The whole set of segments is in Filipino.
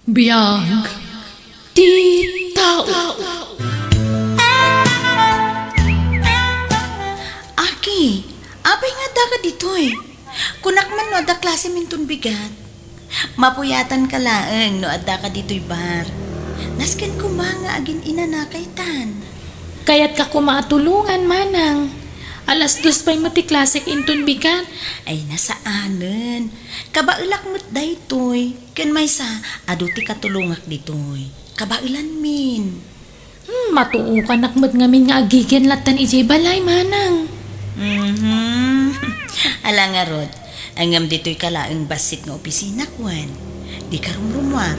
Biyag ti tao. Aki, abay nga da ka dito eh. Kunak man no ada klase mintun bigat. Mapuyatan ka laeng no ada ka dito'y bar. Nasken ko mga agin ina na kay tan. Kaya't ka kumatulungan manang. Alas 2 pa'y mati klasik intun bigat. Ay nasaanen. Kabailak mo't daytoy. Ken may sa aduti katulungak ditoy. Kabailan min. Matuo ka nakmat ngamin nga agigyan latan ijay balay manang. Ala nga rod. Angam dito'y kalaeng basit nga opisina kwan. Di ka rumrumwar.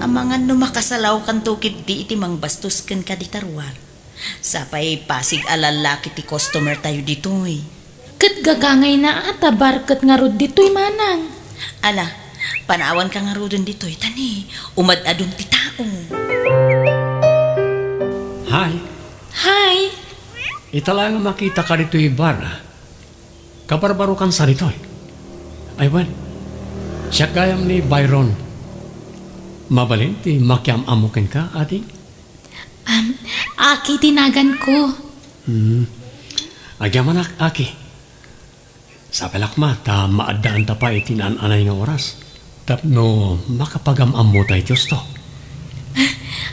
Amangan no makasalaw kan tukid di iti mang bastos ken kaditarwar. Sapay pasig alalaki ti customer tayo ditoy. Kat gagangay na ata barkat nga rod dito'y manang. Ala, panawan ka nga rodon ditoy tani. Umad-adon ti tao. Hi, Hi! italang makita ka dito bar. Kabarbaro kan sa dito. Ay wan, siya kayam ni Byron. Mabalin ti makiam amukin ka, ati? Aki tinagan ko. Agyaman aki. Sa pelakma, ta maadaan ta pa itinananay nga oras. Tapno makapagam-am mo tayo Diyos to.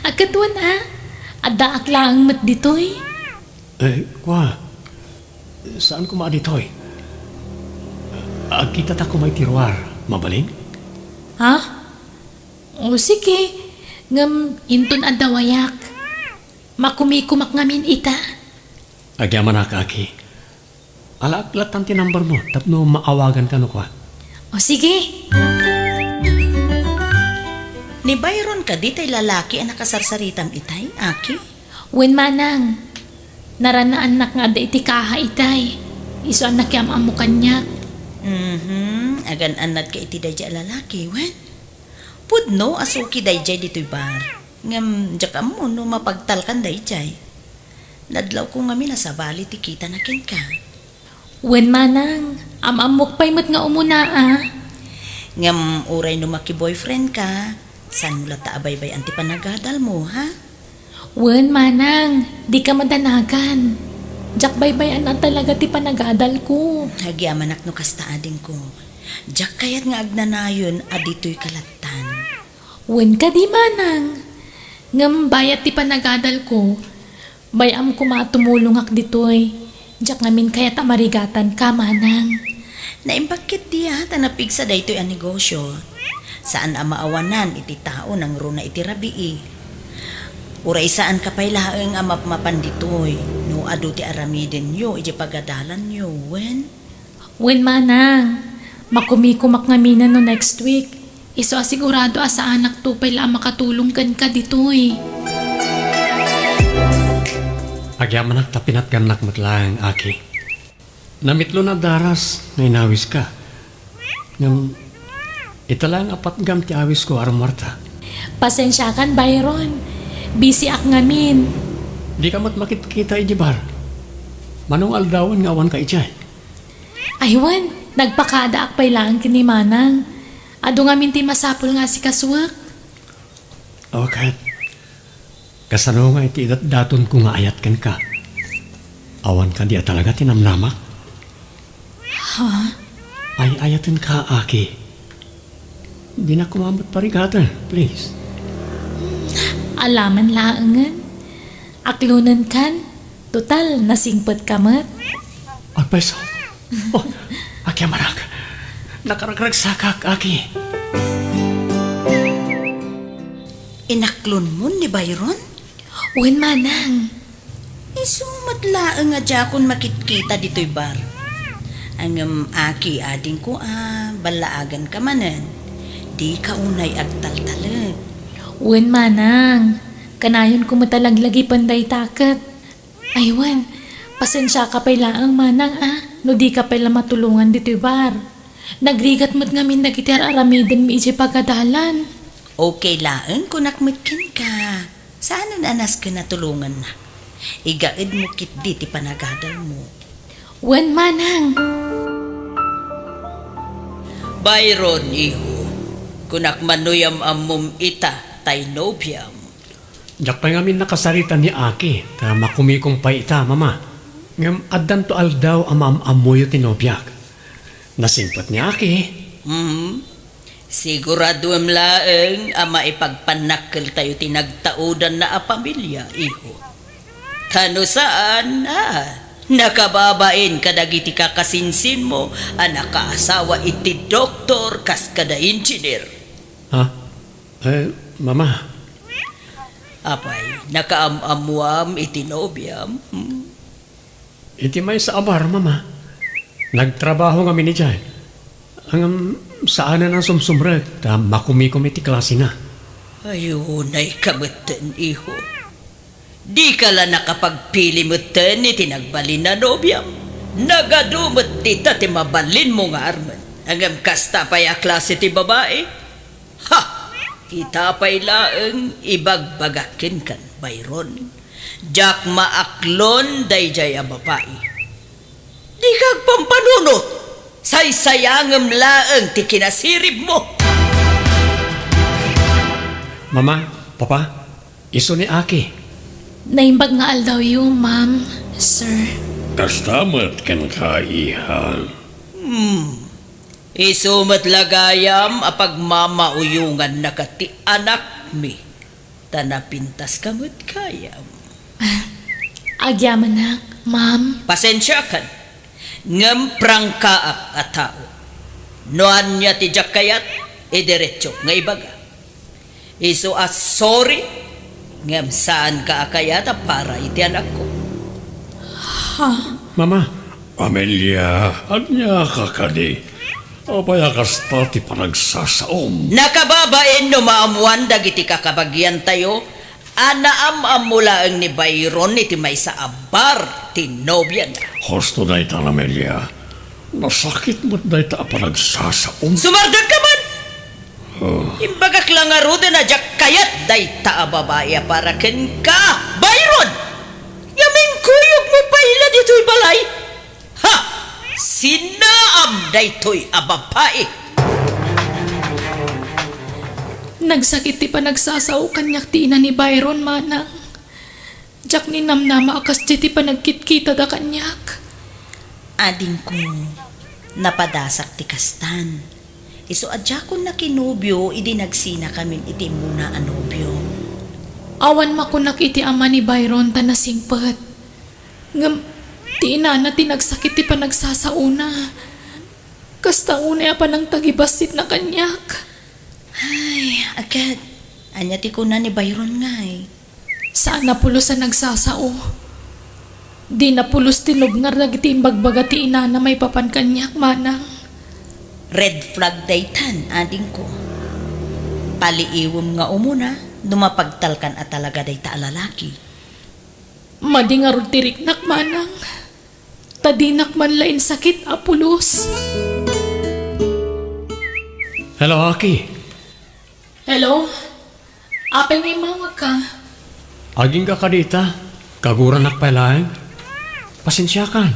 Agkatuan Ada aklang mat dito'y. Kwa, saan ko maaditoy? Agkita ta ko may tiruar. Mabalin? Ha? O sige. Ngam intun adawayak. Makumikumak ngamin ita. Agyaman aki. Alaaklat ang tinumber mo. Tapno maawagan ka no kwa. O sige. Ni Byron ka ditay lalaki ang nakasarsaritam itay, Aki? Wen manang. Naranaan nak nga da iti kaha itay. Iso anak yam amukan niya. Agan anad ka iti dayjay lalaki, wen? Pudno asuki dayjay dito'y bar. Ngam, diyak mo no mapagtalkan dayjay. Nadlaw ko nga minasabali ti kita na ken ka. Wen manang. Amok pa'y mat nga umuna Ngam, uray no maki-boyfriend ka, saan mo lata abaybay anti panagadal mo, ha? Wen manang. Di ka madanagan. Jak baybayan na talaga ti panagadal ko. Hagyamanak no kasta ading ko. Diyak kayat nga agnanayon adito'y kalatan. Wen ka di manang. Ngam bayat ti panagadal ko. Bayam ko matumulong ak ditoy. Jak ngamin kaya tamarigatan ka manang. Naimbakit diya tanapig sa daytoy ang negosyo. Saan ang maawanan iti tao ng runa iti rabii. Uray saan kapay laeng amapmapan ditoy. No adu ti aramiden yo iti pagadalan yo, wen? Wen manang. Makumikumak ngaminan no next week. Iso asigurado asa anak tupay la makatulong kan ka ditoy. Agyaman at tapinat ganak matlang, aki. Namitlo na daras, ngay nawis ka. Ngam, italang apat gam ti awis ko aramarta. Pasensya kan Byron. Busy ak ngamin. Di ka mat makikita ijibar. Manong aldawan nga awan ka ijay. Aywan, nagpakada ak pay lang kini manang. Ado ngamin ti masapul nga si kaswak. Okay. Kasano nga iti daton ko nga ayat kan ka. Awan ka di talaga tinamnamak. Ha? Ay ayatin ka, aki. Di na kumamot parigatan, please. Alaman laangan. Aklunan kan. Total, nasingpot kamat. Agpeso. Oh, aki amanak. Nakaragragsakak, aki. Inaklon mo ni Byron? Wen manang. Isumatlaang nga dyan makitkita dito'y bar. Ang aki ading ko balaagan ka manan. Di ka unay agtaltalag. Wen manang. Kanayon ko matalaglagi panday takat. Aywan, pasensya ka pay laang manang no di ka pala matulungan dito'y bar. Nagrigat mo't ngamin nagitar aramiden mi isi pagadalan. Okay laang kung nakmitkin ka. Saan anas ka natulungan na? Igaid mo kit di ti panagadal mo. Wen manang. Byron, iho. Kunak manuyam amum ita, tay nobyam. Jak pa ngamin nakasarita ni Aki, ta makumikong pa ita, mama. Ngam addan to aldaw amam amoyo tinobyak. Nasingpat ni Aki. Sigurado am laeng ama ipagpanakkel tayo tinagtaudan na a pamilya, iho. Kano saan, nakababain kadagiti kakasinsin mo, nakaasawa iti doktor kas kada engineer. Ha? Mama, Apay, nakaamamuam iti nobyam. iti may sa abar, mama. Nagtrabaho nga ni Jay. Ang saan na sumsumrek, ta makumikom iti klase na. Ayun ay kamutan, iho. Di ka la nakapagpili mo ten iti nagbalin na nobyam. Nagadumot tita ti mabalin mo nga arman. Hanggang kasta pa'y a klase ti babae. Ha! Kita pa'y laeng ibagbagakin kan, Byron. Jak maaklon day jay a babae. Di kag pampanunot. Saysayangem laeng ti kinasirib mo. Mama, papa, iso ni Aki. Naimbag nga aldaw yung, ma'am, sir. Kastamat ken kaihan. Isumat lagayam apag mamauyungan na kati anak mi. Tanapintas kamot kayam. Agyaman na, ma'am. Pasensya kan. Ngem prangkaak a tao. Noan niya ti jakayat, diretso nga ibaga. Isu as sorry, ngem saan ka akayat para iti anak ko. Mama, Amelia, anya ka kadi. Apaya kasta ti panagsasaom. Nakababain no maamuan dagiti kakabagyan tayo, anaam mula ang ni Byron iti may sa abar ti nobya na. Hosto na ita, Amelia. Nasakit mo't na ita panagsasaom. Sumardag ka man! Imbagak lang nga ruda na jak kayat day ta babae para ken ka, Byron! Yamin kuyog mo pa ila dito'y balay. Ha! Sinaam daytoy a babae. Nagsakit ti pa nagsasaw kanyak ti ina ni Byron, manang. Jak ni namnama akas ti pa nagkitkita da kanyak. Ading ko, napadasak ti kastan. Iso adya ko na kinubyo, idi nagsina kami iti muna anubyo. Awan makunak iti ama ni Byron ta nasingpet. Ngam, ti ina na ti nagsakit ti pa nagsasauna. Kasta una pa nang tagibasit na kanyak. Ay, agad. Anya ti kuna ni Byron ngay. Saan napulos sa nagsasao? Di napulos tinubngar dagiti imbagbaga ti ina na may papan kanyak, manang. Red flag daytan, ading ko. Paliiwom nga umuna, dumapagtalkan at talaga dayta alalaki. Madingarod tiriknak, manang. Tadinak man lain sakit, apulos. hello Aki. Hello? Apay may mawag ka. Aging ka kadita, kaguran nakpailaeng. Pasensya kan.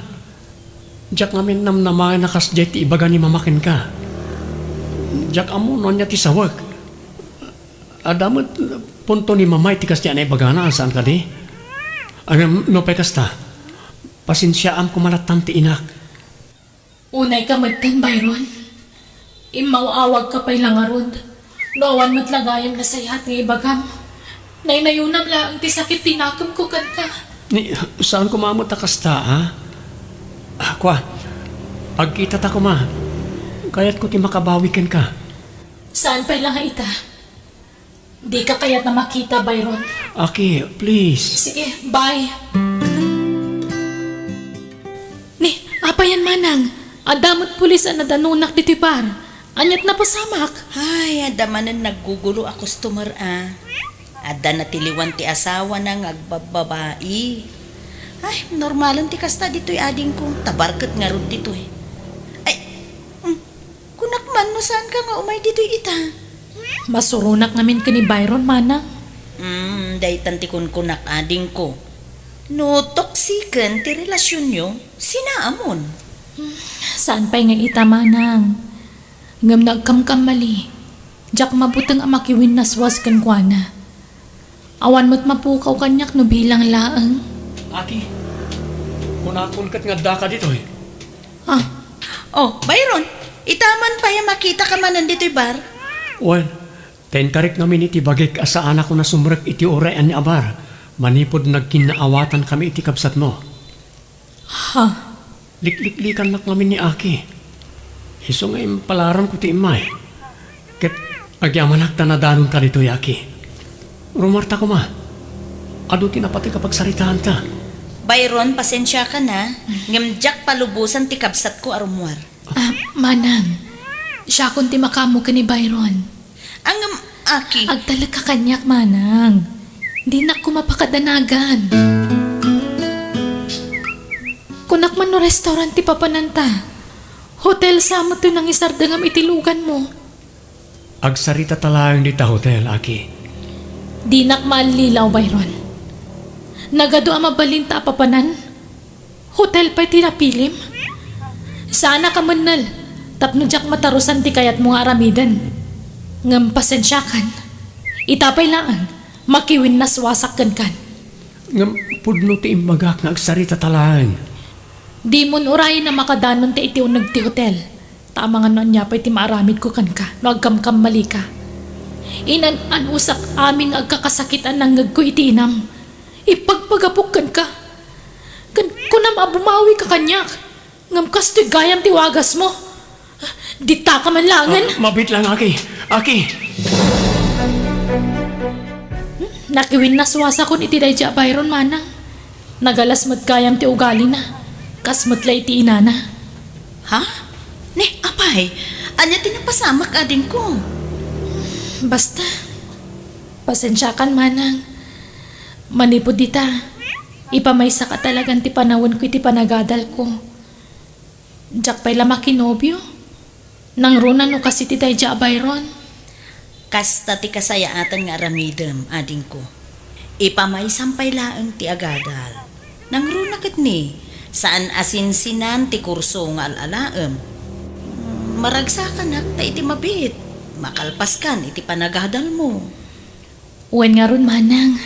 Jak ngamin namnamay nakas jet ibaga ni mamakin ka. Jak amo non niya ti sawag. Adamot punto ni mamay ti kas niya na ibagana saan ka di. Ang no pe kasta. Pasensya ang kumalatan ti inak. Unay ka magtan, Byron. Imawawag ka pa'y langarod. Noawan matlagayam na sayhat ng ibagam. Naynayunam lang ti sakit tinakam ko kan ka. Ni, saan kumamot ta kasta, ha? Kwa, pagkita ta ko ma, kaya't ko ti makabawikin ka. Saan pa'y lang ita? Di ka kaya't na makita, Byron. Aki, please. Sige, bye. Ni, apa yan manang? Adamot pulis ang nadanunak dito par. Anyat na pasamak. Ay, adamanan naggugulo a customer Ada na tiliwan ti asawa na ngagbababai. Ay, normalan ti kasta dito'y ading ko. Tabarkat nga ron dito'y. Ay, kunak man no saan ka nga umay dito'y ita? Masurunak namin ka ni Byron, manang. Day tanti kun kunak ading ko. No toksikan ti relasyon nyo, sinaamon. Saan pa'y nga ita, manang? Ngam nagkamkamali. Jak mabutang amakiwin naswas kan kuana. Awan mo't mapukaw kanyak no bilang laang. Aki, kunakon kat nga daka dito eh. Ah, Oh, Byron, itaman pa yung makita ka man nandito'y bar. Well, ten karik namin iti bagik asa anak ko na sumrek iti orayan ni Abar. Manipod nagkinaawatan kami iti kabsat mo. ha, Liklikan nak namin ni Aki. Iso nga palaran ko ti imay. Ket agyamanak tanadanon ka dito, Aki. Rumarta ko ma. Ado tinapati kapag saritaan ta. Byron, pasensya ka na. Ngamjak palubusan ti kabsat ko arumwar. manang. Siya kung ti makamo ka ni Byron. Ang Aki, Agtalag ka kanyak, manang. Di na ko mapakadanagan. Kunak man no restaurant ti papananta. Hotel sa mo to nang isardangam itilugan mo. Agsarita talayang dita hotel, Aki. Di nak malilaw, Byron. Nagado ang mabalinta papanan. Hotel pa'y tinapilim. Sana ka manal. Tapno jak matarusan ti kayat mo nga aramidan. Ngam pasensyakan. Itapay laan. Makiwin naswasak kan. Ngam pudno ti imbagak nga agsarita talayang. Di mo uray na makadanon ti iti unag ti hotel. Tama nga noon niya pa'y ti maaramid ko kan ka. No agkamkam mali ka. Inan-anusak aming agkakasakitan ng ngag ko iti inam. Ipagpagapok kan ka. Kunam abumawi ka kanyak. Ngam kasto'y gayam ti wagas mo. Dita ka man langan. Mabit lang, Aki. Aki! Nakiwin na suwasa kun iti dayja Byron manang. Nagalas mo't gayam ti ugali na. Kasmo't la iti inana. ha? Ne, apay, anya tinapasamak ading ko. Basta. Pasensya kan manang. Manipod dita. Ipamaysa ka talagang ti panawon ko iti panagadal ko. Diyak pa'y lamaki nobyo. Nang runa no kasi ti dayja Byron. Kasta ti kasayaatan nga aramidem ading ko. Ipamay sampay laeng ti agadal. Nang runakat ni, saan asinsinan ti kurso nga alalaem. Maragsakan ta iti mabit. Makalpaskan iti panagadal mo. Uwan nga ron manang.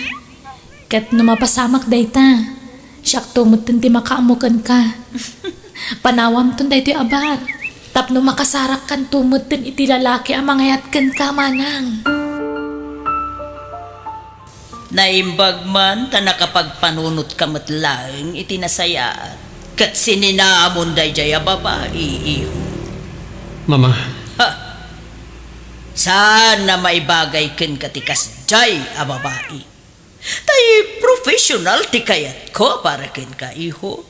Kat numapasamak dayta. Siyak tumutin ti makaamukan ka. Panawam ton daytoy abar. Tapno makasarak kan tumutin iti lalaki ang mangayat kan ka manang. Naimbag man ta nakapagpanunot kamat laeng iti nasayaan. Kat sininamon day jaya babae iho. Mama, Ha! Sana maibagay ken katikas jay a babae. Tay professional ti kayat ko para ken ka iho.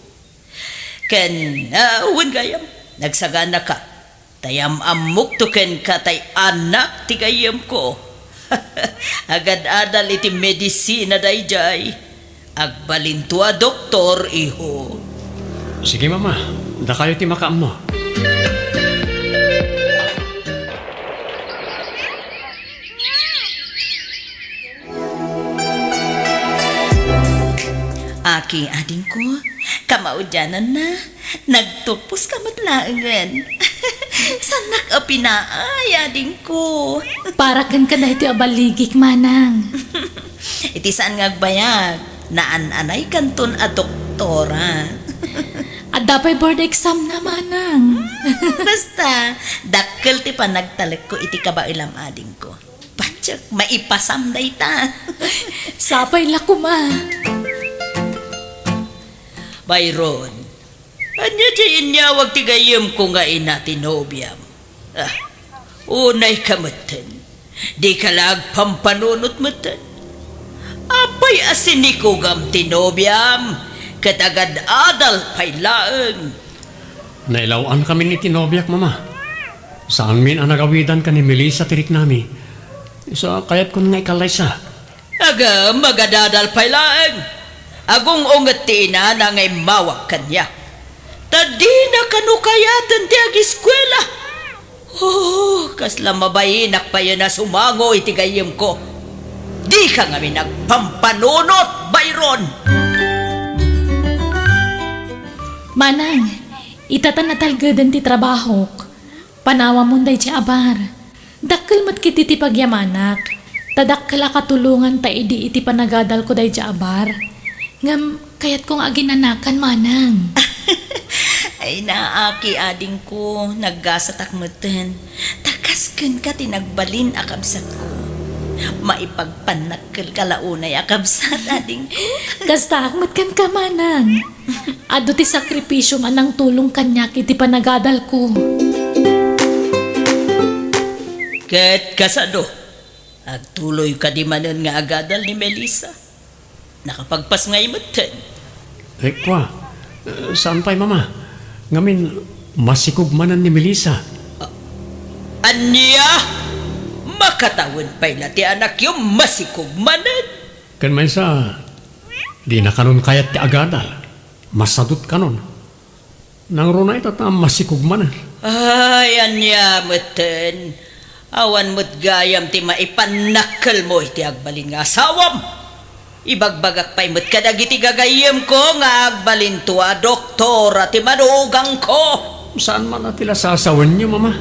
Ken wen gayam nagsagana ka. Tayam amok to ken ka tay anak ti gayam ko. Agad adal iti medisina day jay. Agbalintua doktor iho. sige mama. Da kayo ti makaam mo. Aki ading ko, kamaudyanan na, nagtupos ka matlaangan. Sanak a pinaay ading ko. Para kan ka dahito abaligik manang. Iti saan ngagbayag, naan-anay kanton a doktora. At dapat board exam na manang. Basta, dakkel ti panagtalek ko iti kabailam ading ko. Patsak, maipasam day ta. Sapay lako ma. Byron, anya diyan niya wag tigayam ko nga ina tinobyam. Unay kamatan, di ka lag pampanunot matan. Apay asiniko gam tinobyam, katagad adal pay laeng. Nailawaan kami ni Tinobyak, mama. Saan min ang nagawidan ka ni Melissa tirik nami. So, kayat ko nga ikalay sa. Aga magadadal pay laeng. Agong unget ti ina na ngay mawag kanya. Tadi na kanukayatan ti ag-eskwela. Oh, kasla mabayinak pa yun na sumango iti gayem ko. Di ka nga nagpampanunot, Byron! Manang, itatan na talgadan ti trabaho. Panawa mo day ti abar. Dakkel mat kiti ti pagyamanak. Tadakkel a katulungan ta idi iti panagadal ko day jaabar. Ngam kayat kong aginanakan manang. Ay naaki ading ko, naggasatak meten. Takasken ka tinagbalin akabsat ko. Maipagpanakkel kalaunay akabsat ading ko. Kasta akmat kan ka manang. Ado ti sakripisyo man ang tulong kanyak iti panagadal ko. Ket kasado, agtuloy ka di manon nga agadal ni Melissa. Nakapagpas nga imeten. Kwa, saan pa'y mama? Ngamin, masikugmanan ni Melissa. Anya? Makatawan pa'y na ti anak yung masikugmanan. Kan may sa, di na kanon kayat ti agadal. Masadot kanon. Nang runa ito ta masikugmanan. Ay, anya meten. Awan mo't gayam ti maipanakkel mo iti agbalin nga asawam. Ibagbagak pa'y mo't kadagiti gagayam ko nga agbalin to a doktora ti manugang ko. Saan man natila sasawan niyo, mama?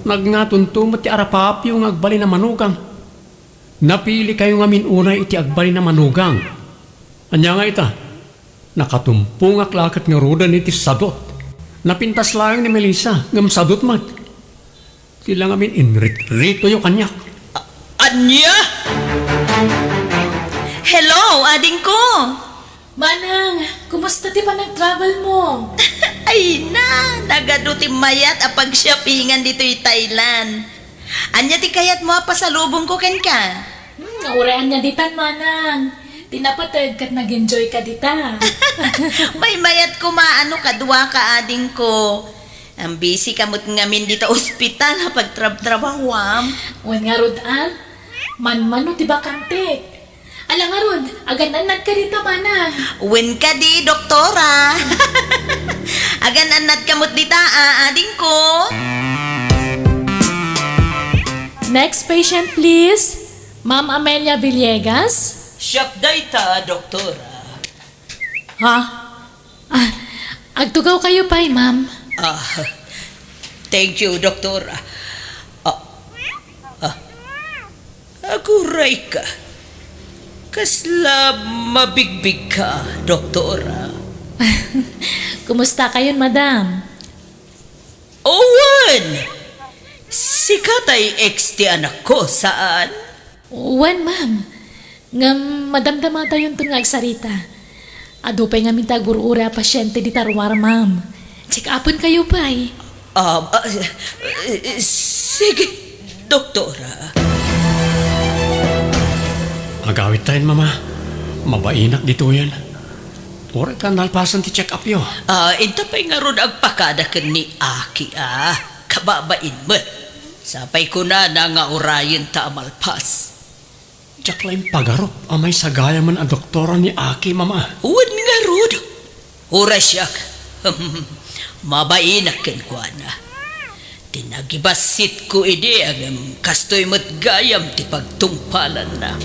Nagngatuntumot ti arapap yung agbali na manugang. Napili kayo nga minunay iti agbali na manugang. Anya nga ita, nakatumpong aklakat nga roda ni ti sadot. Napintas lang ni Melissa, ngam sadot mat. Sila nga min inrit-rito yung kanyak. Anya? Hello, ading ko. Manang, kumusta ti pa nag-travel mo? Ay na, nagado ti mayat apag shoppingan dito i Thailand. Anya ti kayat mo pasalubong ko ken ka? Naurean niya ditan, manang. Tinapatag kat nag-enjoy ka dita. May mayat ko maano kadwa ka ading ko. Ang busy kamot ngamin dito ospital hapag trab-trabawam. Wan nga rod al, man-mano ti bakante. Ala nga rod, agan-anad ka dita, manang. Wen ka di, doktora. Agan-anad kamot dita, ading ko. Next patient, please. Ma'am Amelia Villegas. Siyak dayta, doktora. Ha? Agtugaw kayo pa, ma'am. Thank you, doktora. Aguray ka. Kasla mabigbig ka, doktora. Kumusta kayon, madam? Owen! Sikat ay ex ti anak ko, saan? Wan, ma'am. Ngam madamdama tayo nga agsarita. Adupay nga minta gurura pasyente di tarwar, ma'am. Check upon kayo pa eh. Sige, doktora. Agawit tayo, mama. Mabainak dito yan. Ora ka nalpasan ti check up yo. Ito pa'y nga ron agpakada ka ni Aki, kababain mo. Sapay ko na nga urayan ta amalpas. Tsak lang pagarop amay sagaya man a doktora ni Aki, mama. Uwan nga ron. Ura siyak. Mabainak ken kwa na. Tinagibasit ko ide agam kastoy mo't gayam ti pagtungpalan na.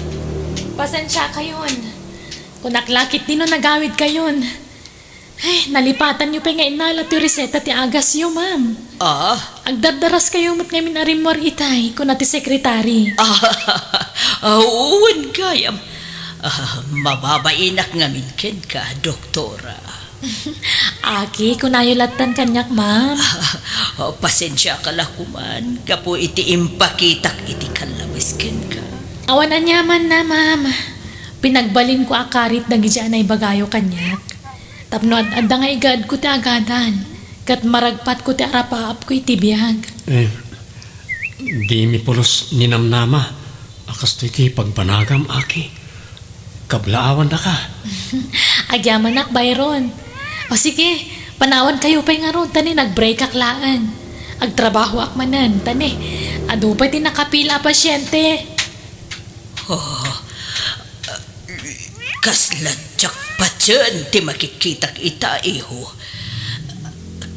Pasensya kayon. Kung naklakit din no nagawid kayon. Ay, nalipatan nyo pa nga inala ti reseta ti agas yo, ma'am. Agdardaras kayo mat nga minarimor itay kung ti sekretary. Uwan gayam. Mababainak nga minken ka, doktora. Aki, kung ayolatan kanyak, ma'am. Pasensya ka lang kuman. Kapo iti impakitak iti kalabisken ka. Awanan yaman na, ma'am. Pinagbalin ko akarit na gidyan ay bagayo kanyak. Tapno at nga igad ko ti agadan. Kat maragpat ko ti arapaap ko iti biyag. Di mi pulos ninamnama. Akas to iti pagbanagam, Aki. Kablaawan na ka. Agyaman nak, Byron. O sige, panawan kayo pa'y nga ron. Tani, nag-break aklaan. Agtrabaho akmanan. Tani, ado pa'y tinakapila pasyente. Kasladyak pa dyan ti makikitak ita iho.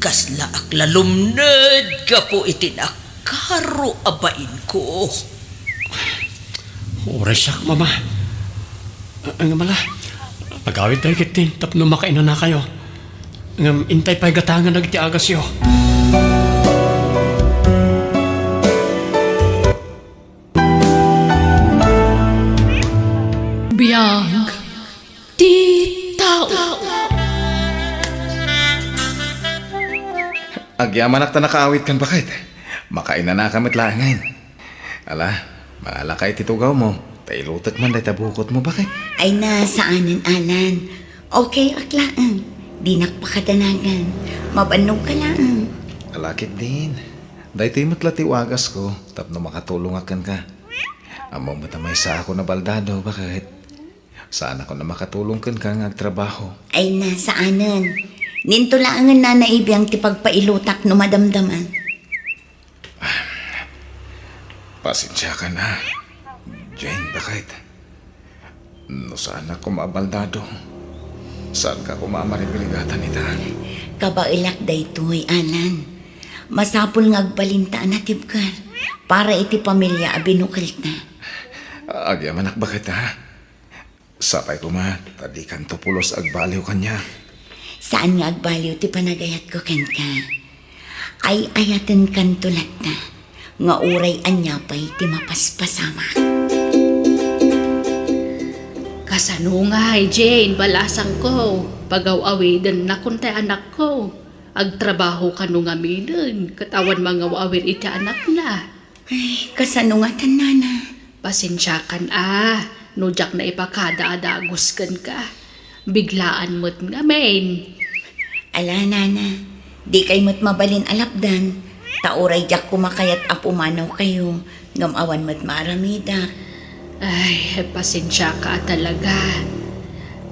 Kasla aklalumnad ka po itinakaro abain ko. Ora siyak, mama. Ang mala, agawid tayo kitin, tapno makainan na kayo. Ang intay pa'y gatangan nagtiagas yo. manang di tao. Agyaman ak ta nakaawit kan bakit? Makain na nakamit laangain. Ala, maalakay titugaw mo. Tailutot man day tabukot mo bakit? Ay nasaanan, Alan. Okay, aklaan. Di nakpakadanagan. Mabanog ka lang. Alakit din. Day to'y matlatiwagas ko. Tapno makatulong akan ka. Amo matamay sa ako na baldado bakit? Saan ako na makatulong kan ka ngagtrabaho? Ay nasaanan. Nintulaangan na naibiyang tipagpailutak no madamdaman. Pasensya ka na. Jane, bakit? No saan ako mabaldado? Saan ka kumamaribiligatan nita? Kabailak daytoy, Alan. Masapul ngagbalintaan na tibkar. Para iti pamilya abinukil na. Agyaman ak bakit ha? Sapay ko ma, tadi kan tupulos agbaliw kanya. Saan nga agbaliw ti panagayat ko ken ka? Ay ayaten kan tulat na. Nga uray anyapay ti mapaspasama. Kasano nga, Jane, balasang ko. Pagaw-awidan na kun tay anak ko. Agtrabaho ka nung aminin. Katawan mga awir iti anak na. Ay, kasano nga tanana? Pasensya kan nujak na ipakada-adagos kan ka. Biglaan mo't nga, men. Ala, nana. Di kay mo't mabalin alapdan. Tauray jak kumakayat apumanaw kayo. Ngamawan mo't maaramidak. Ay, pasensya ka talaga.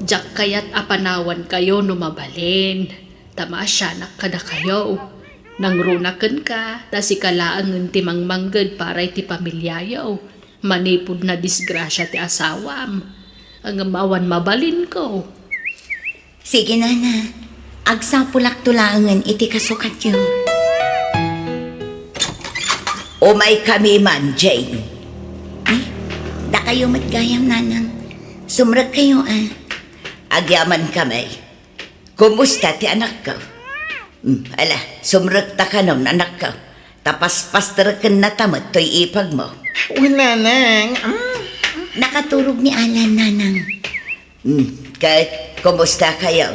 Jak kaya't apanawan kayo numabalin. Tamasyanak ka na kayo. Nangrunakan ka, ta si kalaang timang manggad para iti pamilyayaw. Manipod na disgrasya ti asawam. Ang amawan mabalin ko. Sige, nana. Agsapulak tulaangan iti kasukat yun. Umay kami man, Jane. Ay, da kayo matgayam, nanang. Sumrag kayo, Agyaman kami. Kumusta ti anak ko? Ala, sumrag ta ka nun, anak ko. Tapas pastarakan na tamad to'y ipag mo. Wala nang. Nakaturog ni Alan, nanang. Kahit kumusta kayo?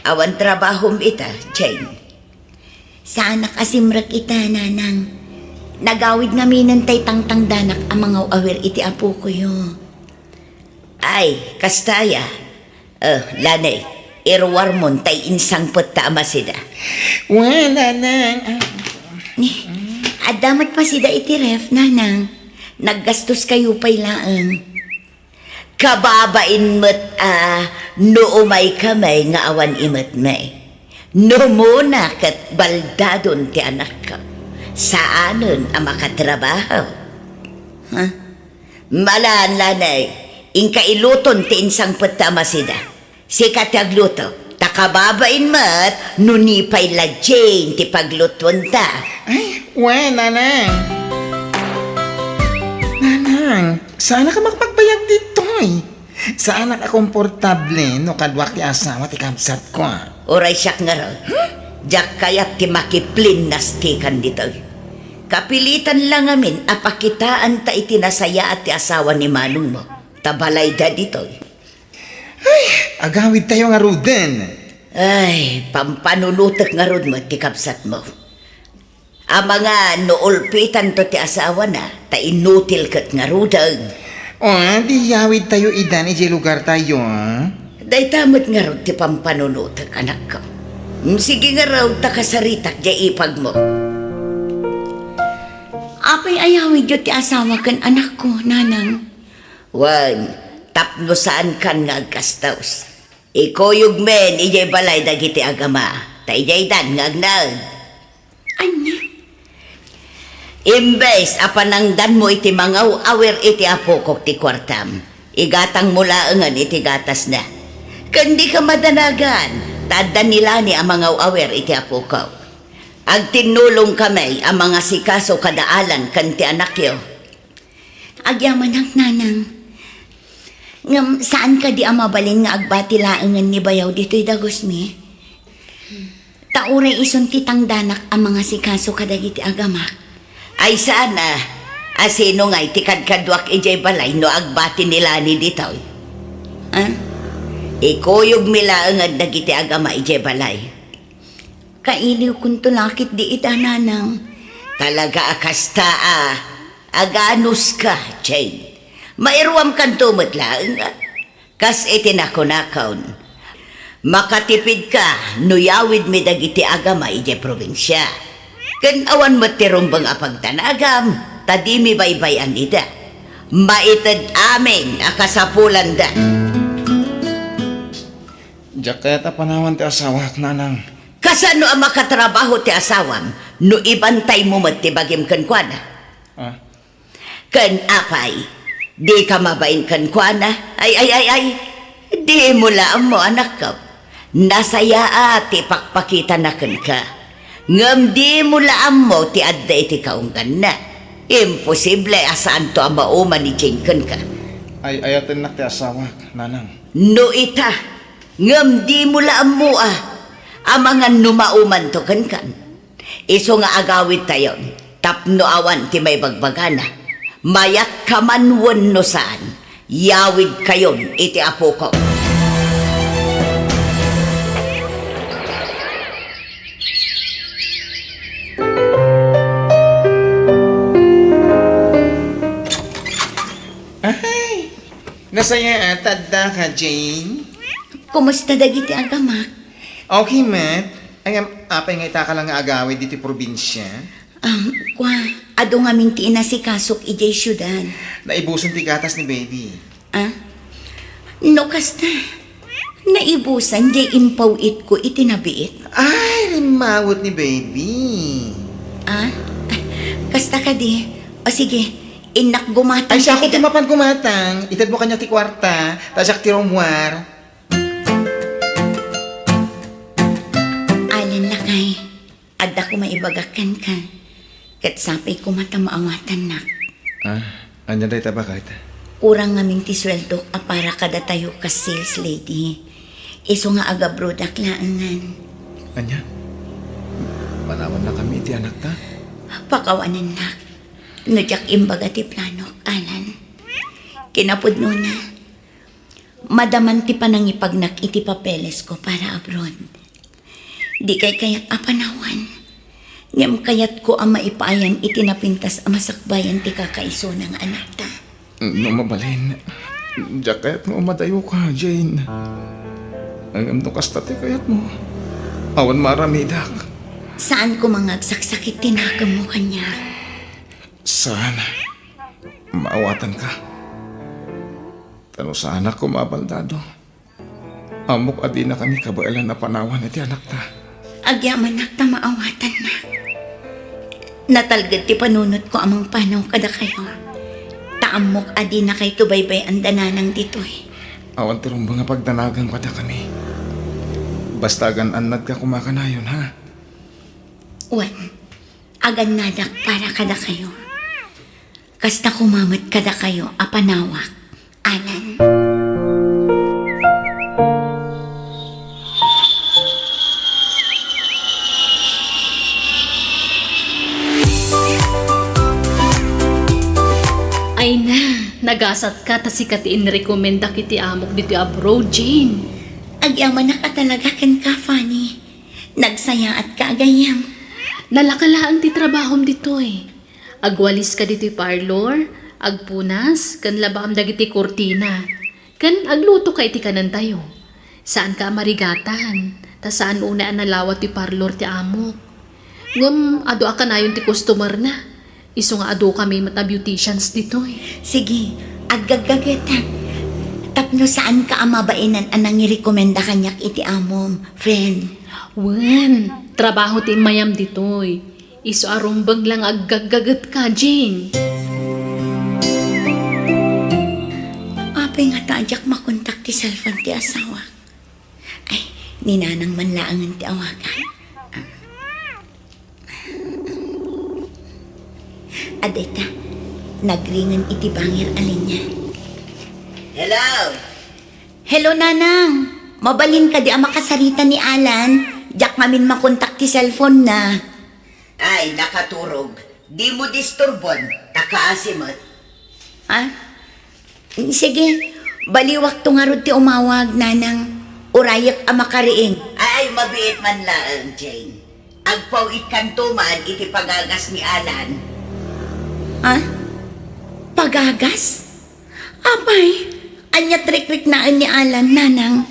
Awan trabahom ita, Jane. Saan nakasimrag ita, nanang? Nagawid nga minantay tangtang danak ang mga awir iti apo ko yo. Ay, kastaya. Lanay, irwar mon tay insang putta amasida. Wala nang. Adamat pa sida iti ref, nanang. Naggastos kayo pa'y laang. Kababain mo't no umay kamay nga awan imot may. No muna kat baldadon ti anak ka. Saanon ang makatrabaho? Malaan, lanay. Ingka iluton ti insang patamasida. Sikat agluto. Takababain mat, nunipay la Jane ti pagluton ta. Ay, wala nang. Nanang, sana ka makapagbayag dito Sana ka komportable no kadwak ti asawa ti kamsat ko. Oray siyak nga ron. Diyak kaya't ti makiplin nastikan dito. Kapilitan lang amin apakitaan ta itinasaya at ti asawa ni manong mo. Tabalay da dito. Agawid tayo nga ruden. Ay, pampanunutok nga ron mo ti kapsat mo. Ang mga noolpitan to ti asawa na, ta inutil kat nga rudang. Di yawid tayo idan iti lugar tayo. Day tamot nga ron ti pampanunutok, anak ko. Sige nga raw ta kasaritak di ipag mo. Apay ayawid yo ti asawa kan anak ko, nanang. Wan, tapno saan kan nga agkastaws. Ikoyog men, ijay balay dagiti agama. Ta ijay dan nga agnag. Anya? Imbes, apanangdan mo iti mangaw awer iti apokok ti kwartam. Igatang mula engan iti gatas na. Kandi ka madanagan, tadan nila ni ang mangaw awer iti apokok. Ag tinulong kami ang mga sikaso kadaalan kanti anak yo. Agyaman ang nanang. Ngam, saan ka di amabalin nga agbati laangan ni bayaw dito'y dagos mi? Tauray ison titang danak ang mga sikaso kadagiti agamak. Ay sana, asino nga itikad kadwak ijay balay no agbati nila ni dito'y. Ah? Ikuyog milaang at dagiti agama ije balay. Kailiw kung tulakit di itananang. Talaga akasta aganus ka, Jane. Mairuam kan tumatlaang kas itinako-nakaon. Makatipid ka, nuyawid mi dagiti agama ije probinsya. Kan awan matirumbang apagtanagam, tadi mi baybayan ida. Maitad amin akasapulan da. Diyak kaya't apanawan ti asawa at nanang. Kasano ang makatrabaho ti asawam, no ibantay mo matibagim kankwana? Ah, Kan apay, di ka mabain kankwana? Ay, di mo laam mo anak ka. Nasaya ti pakpakita na ka. Ngam di mo laam mo ti adda iti kaunggan na. Imposible asaan to ang mauman ni Jane ka. ay ayatin nak ti asawa, nanang. No ita, ngam di mo laam mo amangan numauman to kan. Iso nga agawid tayon, tapno awan ti may bagbagana. Mayat kamanwan no saan, yawid kayon iti apo ko. Ay, nasaya atad ka, Jane. Kumusta dagiti agamak? Okay, Matt. Ay, apay nga itaka lang nga agawid dito probinsya. Kwa, ado nga minti inasikasok ijay syudad. Naibuson ti gatas ni baby. No kasta, naibusan jay impawit ko itinabiit. Ay, rimawot ni baby. Kasta ka di. O sige, inak gumatang. Ay, siya ako timapan kumatang. Itad mo kanya ti kwarta, tasak ti romwar. Alan na kay, adda ko maibagakan ka. Kat sapay ko mata maawatan nak. Anya day tabakit? Kurang ngaming ti sweldo para kada tayo ka sales lady. Iso nga aga brodak laangan. Anya? Manawan na kami iti anak ta? Pakawanan nak. Nudyak imbaga ti planok, Alan. Kinapudno na. Madaman ti panangipagnak iti papeles ko para abroad. Di kay kayat apanawan. Ngam kayat ko ang maipayan itinapintas ang masakbayan ti kakaiso ng anak ta. No mabalin. Diyak kaya't nga umadayo ka, Jane. Ang amdo kastate kaya't mo. Awan maramidak. Saan ko mga saksakit tinakam mo kanya? Saan? Maawatan ka. Tano sa anak ko mabaldado. Amok adi na kami kabailan na panawan iti anak ta. Agyaman nak ta maawatan na. Natalgad ti panunot ko amang panaw kada kayo. Taamok adi na kay tubaybay ang dananang ditoy. Awan tirong mga pagdanagang pada kami. Basta gananad ka kumakanayon, ha? Wan, agan nadak para kada kayo. Kasta kumamat kada kayo apanawak, Alan. Ay na, nagasat ka ta si katiin rekomenda kiti amok dito abroad, Jane. Agyaman na ka talaga kan ka, Fanny. Nagsaya at kaagayam. Nalakalaang ti trabahom dito Agwalis ka dito parlor, agpunas, kan labam dagiti kurtina. Kan agluto ka iti kanan tayo. Saan ka marigatan? Ta saan una ang nalawat ti parlor ti amok? Ngam, ado akan ayon ti customer na. Iso nga ado kami mata beauticians dito Sige, aggagageta. Tapno saan ka amabainan anang irekomenda kanyak iti amom, friend. Wen, trabaho ti mayam dito Iso arumbang lang aggagagat ka, Jane. Apay nga tajak makontak ti cellphone ti asawa. Ay, ninanang manlaangan ti awagan. Adeta, nagringan iti bangir alin niya. Hello? Hello, nanang. Mabalin ka di ang makasarita ni Alan. Diyak mamin makontak ti cellphone na. Ay, nakaturog. Di mo disturbon. Takaasimot. Ah? Sige, Baliwak to nga ron ti umawag, nanang. Urayak ang makariing. Ay, mabiit man lang, Jane. Agpaw ikantuman iti pagagas ni Alan. Ha? Pagagas? Abay, anya trik-trik na ni Alan, nanang.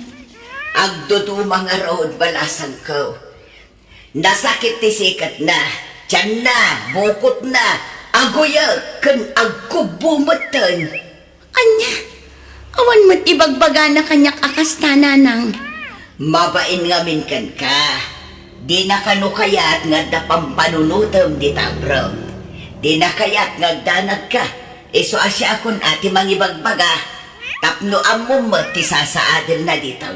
Agdudumang road balasag ko. Nasakit ti sikat na. Tiyan na, bukot na. Agoya, kan agkubumatan. Anya, awan mo't ibagbaga na kanyak akas na, nanang. Mabain nga minkan ka. Di na kanukayat nga dapampanunutong di tabro. Di na kayat nga danag ka. Iso asya akon ati mangibagbaga. Tapno amom mo ti sasaadil na dito.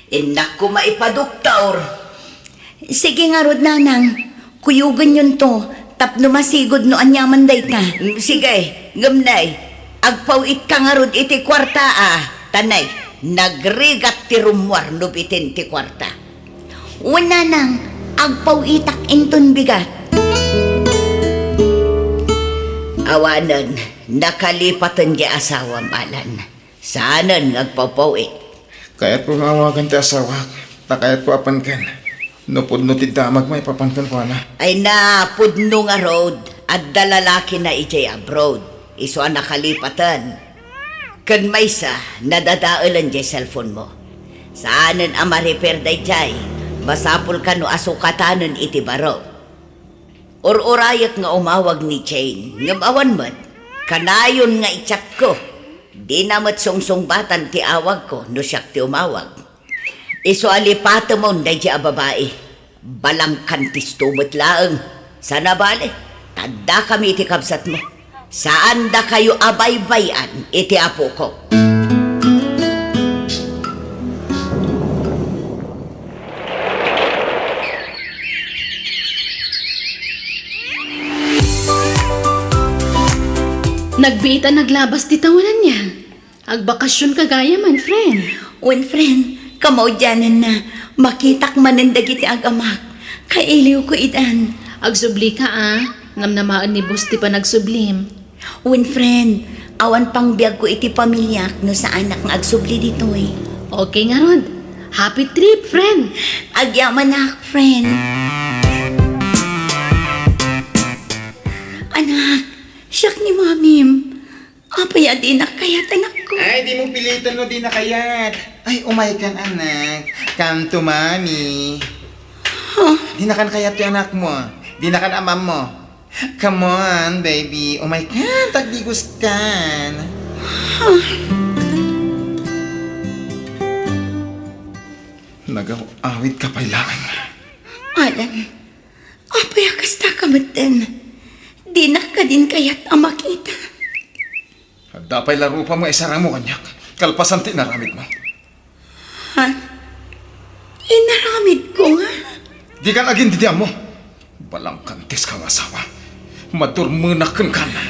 Inak ko maipaduktor. Sige nga rod, nanang. Kuyugan yun to. Tapno masigod no anyaman day ka. Sige, gamnay. Agpawit ka nga rod iti kwarta Tanay, nagrigat ti rumwar no bitin ti kwarta. Una nang, agpaw itak inton bigat. Awanan, nakalipatan di asawa malan. Saanan agpapawit. Kaya't po mawagan ti asawa, takayat po apan ken. Nupod no ti damag may papankan ko na. Ay na, pudno nga road at dalalaki na ijay abroad. Iso ang nakalipatan. Kan may sa, nadadaalan di cellphone mo. Saanan ang ma-repair day jay? Basapol ka no asukatanan iti baro. Or-urayak nga umawag ni Jane. Ngamawan mo't, kanayon nga itsak ko. Di namat sungsung-batan ti awag ko no siyak ti umawag. Iso alipata mo day di babae. Balang kantis tumot laeng. Sana bale, tanda kami iti kabsat mo. Saan da kayo abaybayan iti apo ko? Nagbiita naglabas ti tawanan niya. Agbakasyon kagaya man, friend. Wen friend, kamaw dyanan na. Makitak manandag iti agamak. Kailiw ko idan. Agsubli ka Namnamaan ni Boss ti pa nagsublim. Wen friend, awan pang biyag ko iti pamilyak no sa anak ng agsubli ditoy. Okay nga Rod. Happy trip, friend. Agyaman na, friend. Anak, siyak ni mamim. Apaya di na kayat anak ko. Ay, di mo pilitan no di na kayat. Ay, umay kan anak. Come to mommy. Di na kan kayat yung anak mo. Di na kan amam mo. Come on, baby. Umay kan, tagdigos kan. Nag-awit ka pailangan. Alan, apaya kasta kamatan. Di na ka din kayat ang makita. Dapay laro pa mo isarang mo kanyak. Kalpasan ti naramid mo. Ha? Inaramid ko nga. Di ka naging didiyan mo. Balang kantis kang asawa. Madurmunakan ka na.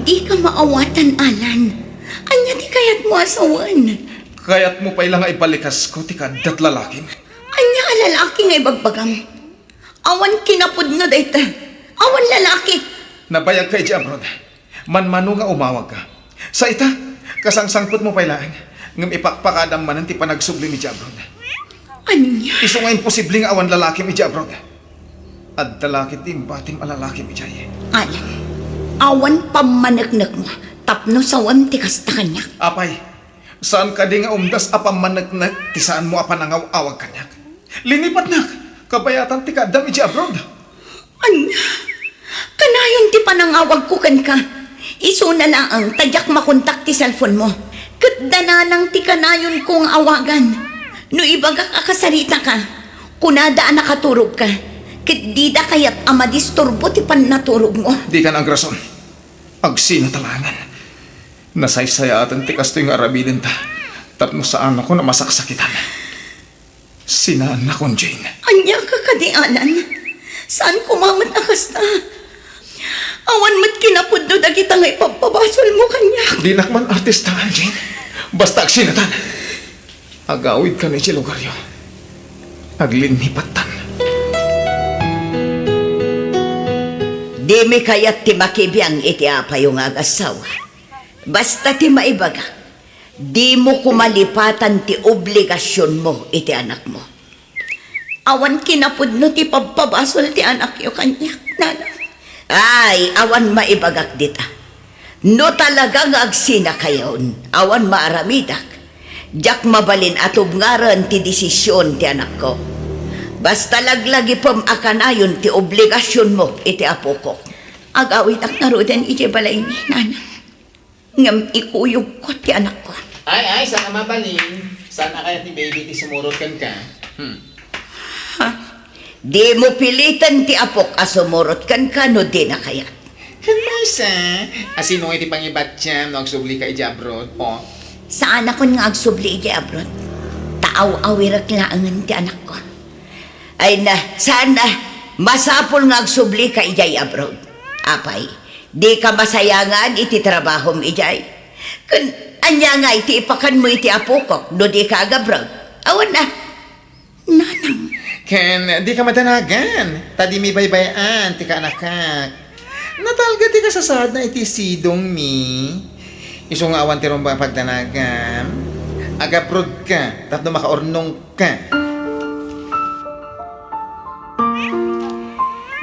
Di ka maawatan, Alan. Anya di kayat mo asawan. Kaya't mo pa ilang ibalikas ko ti kadat lalaking. Anya ka lalaki nga ibagbagam. Awan kinapod na dayta. Awan lalaki. Nabayag ka iti abroad. Manmano nga umawag ka. Sa ita, kasangsangpot mo pa ilang. Ngam ipakpakadam manan ti panagsubli mi iti abroad. Anya? Iso nga imposible nga awan lalaki mi iti abroad. At lalaki ti batim alalaki mi iti. Alan, awan pamanagnak mo. Tapno sawam ti kasta kanyak. Apay, saan ka di nga umdas apamanagnak ti saan mo apanangaw-awag kanyak? Linipat na, kabayatan ti kadam iti abroad. Anya? Kanayon ti panangawag ko kan ka. Iso na laang tadyak makontak ti cellphone mo. Katdananang ti kanayon kong awagan. No ibaga kakasarita ka, kunadaan nakaturog ka. Kadida kayat amadisturbo ti panaturog mo. Di ka nagrason. Agsinatalangan. Nasaysayatan ti kasto yung arabilin ta. Tapno saan ako na masaksakitan. Sinaan na kon, Jane. Anya ka kadianan. Saan kumamat akasta? Awan mat kinapod no dagita nga ipapabasol mo kanya. Di nakman artistahan, Jane. Basta agsinatan. Agawid ka ni Chilugaryo. Aglinipatan. Di mi kayat ti makibiyang iti apa yung agasawa. Basta ti maibaga. Di mo kumalipatan ti obligasyon mo iti anak mo. Awan kinapudno ti pagpabasol ti anak yo kanyak, nanang. Ay, awan maibagak dita. No talagang agsina kayon, awan maaramidak. Jak mabalin atub ngaran ti desisyon ti anak ko. Basta laglagi pam akanayon ti obligasyon mo iti apo ko. Agawit ak narodan iti balay ni nanang. Ngam ikuyog ko ti anak ko. Ay, saan ka mabalin? Saan na kaya ti baby ti sumurot kan ka? Di mo pilitan ti apok asumurot kan kano di na kaya. Kan Maysa, asino nga ti pangibat siya no agsubli ka iti abroad? O, Saan ako nga agsubli iti abroad? Taaw-awirak laangan ti anak ko. Ay na, sana masapol nga agsubli ka ijay abroad. Apay, di ka masayangan iti trabahom ijay. Kun anya nga iti ipakan mo iti apokok no di ka agabroad. Awan na, nanang. Ken, di ka madanagan. Tadi mi baybayan, ti ka anakak. Natalga ti ka sasad na iti sidong mi. Iso nga awan ti rumba pagdanagan. Agaprod ka, tapno makaornong ka.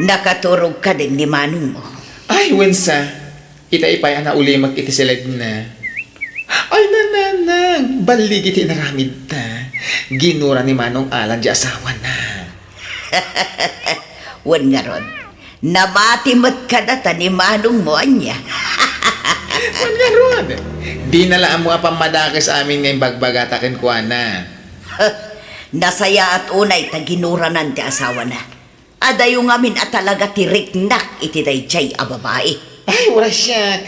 Nakaturog ka din ni manong mo. Ay, wensa. Ita ipay na ulimak iti silid na. Ay, nananang. Balig iti naramid ta. Ginura ni Manong Alan di asawa na. Wan nga ron. Namatimot ka na ta ni manong mo anya. Wan nga ron. Di nalaan mo apang madaki sa amin ngayong bagbagatakin ko na. Nasaya at unay ta ginuranan ti asawa na. Adayo ngamin at talaga tiriknak iti dayjay a babae. Ay, wala siya.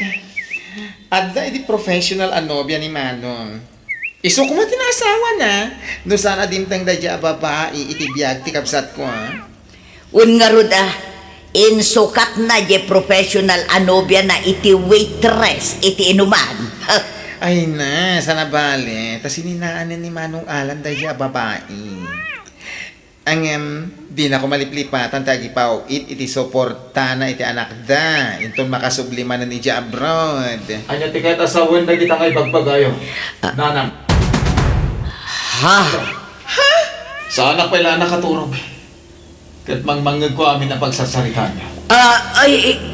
Adda iti professional anobya ni Manong. Iso ko mati na asawa na. No sana dimtang dadya babae iti biyag ti kapsat ko ha. Un nga ruda, insukat na je professional anobya na iti waitress iti inuman. Ay na, sana bale. Tas ininaan ni Manong Alan dadya babae. Ang di na ko maliplipatan tagi pa iti suporta na iti anak da. Inton makasubliman na ni Dya abroad. Anya ti kahit asawan na kita ngay bagbagayo. Nanang. Ha? Sa anak pala nakaturog. Kat mangmangag ko amin ang pagsasarita niya.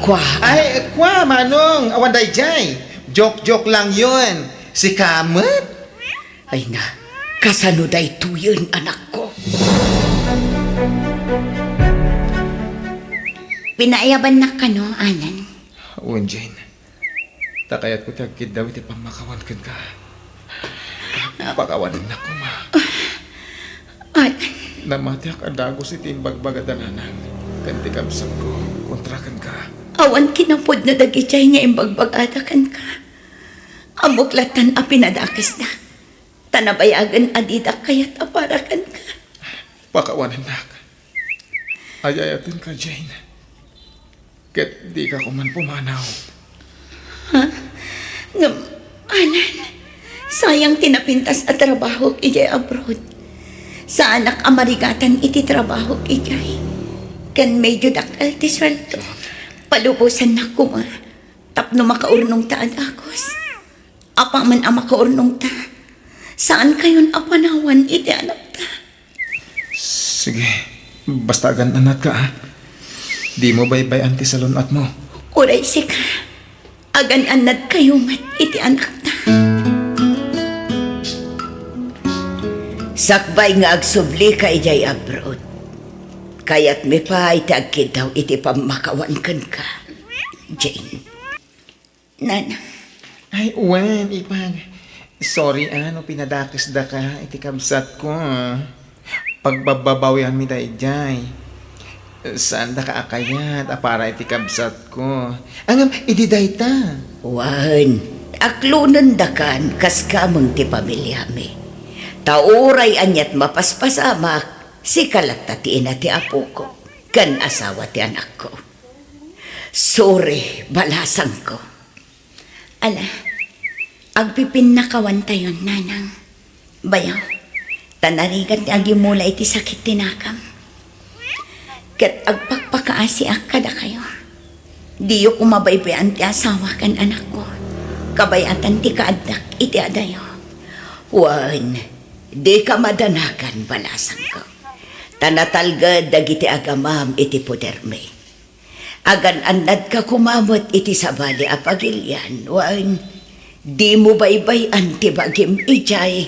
Kwa. Ay, kwa, Manong. Awan dayjay. Joke-joke lang yun. Si Kamet. Ay na, kasanuday tuyon anak ko. Pinaayaban na ka no, Anan? Awan, Jane. Takayat ko tagkid daw iti pamakawan kan ka. Pakawanan na ko, ma. Anan? Namati ak adagos iti bagbagadananang. Kanti kamsam ko. Kontrakan ka. Awan kinapod na dagitay niya imbagbagadakan ka. Amuklatan a pinadakis na. Tanabayagan adidak kaya't aparakan ka. Pakawanan na ka. Ayayatin ka, Jane. Ket di ka kuman pumanaw. Ngam, Anan, sayang tinapintas at trabaho ijay abroad. Sa anak amarigatan iti trabaho ijay. Kan medyo dakal ti sweldo. Palubusan na kuma. Tapno makaurnong ta adakos. Apa man ang makaurnong ta. Saan kayon apanawan iti anak ta? Sige. Basta agananat ka, ha? Di mo baybay-an ti salunat mo. Uray sika. Agan-anad kayo mat iti anak ta. Sakbay nga agsubli ka ijay abroad. Kaya't may pa iti agkid daw iti pamakawan kan ka. Jane. Nana. Ay, uwan, ipag. Sorry, ano, pinadakis da ka. Iti kamsat ko, pagbababawihan mi dayjay. Saan da ka akayat, para iti kamsat ko. Angam, ididay ta. Wan. Aklunan dakan kas kamang ti pamilya mi. Tauray anyat mapaspasamak si kalatatiin na ti apo ko. Kan asawa ti anak ko. Sorry, balasang ko. Ala, agpipin na kawan tayo, nanang. Bayaw, tanarigat ni agimula iti sakit tinakam. Kat agpakpakaasi kada kayo. Diyo kumabaybayan ti asawa kan anak ko. Kabayatan ti kaadak iti adayo. Wan, di ka madanakan balasan ko. Tanatalgad dagiti agamam iti puderme. Agan anad ka kumamot iti sabali a pagilyan. Wan, di mo baybay anti bagim ijay.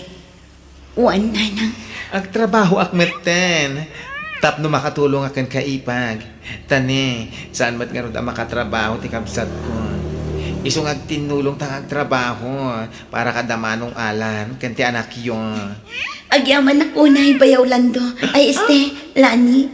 Wan, nanang. Agtrabaho akmeten. Tapno makatulong akan kaipag. Tani, saan mat nga ron ang makatrabaho ti kabsat ko. Isong agtinulong tang agtrabaho para kadamanong alan kanti anak yun. Agyaman na unay bayaw lando. Ay, este, Lani.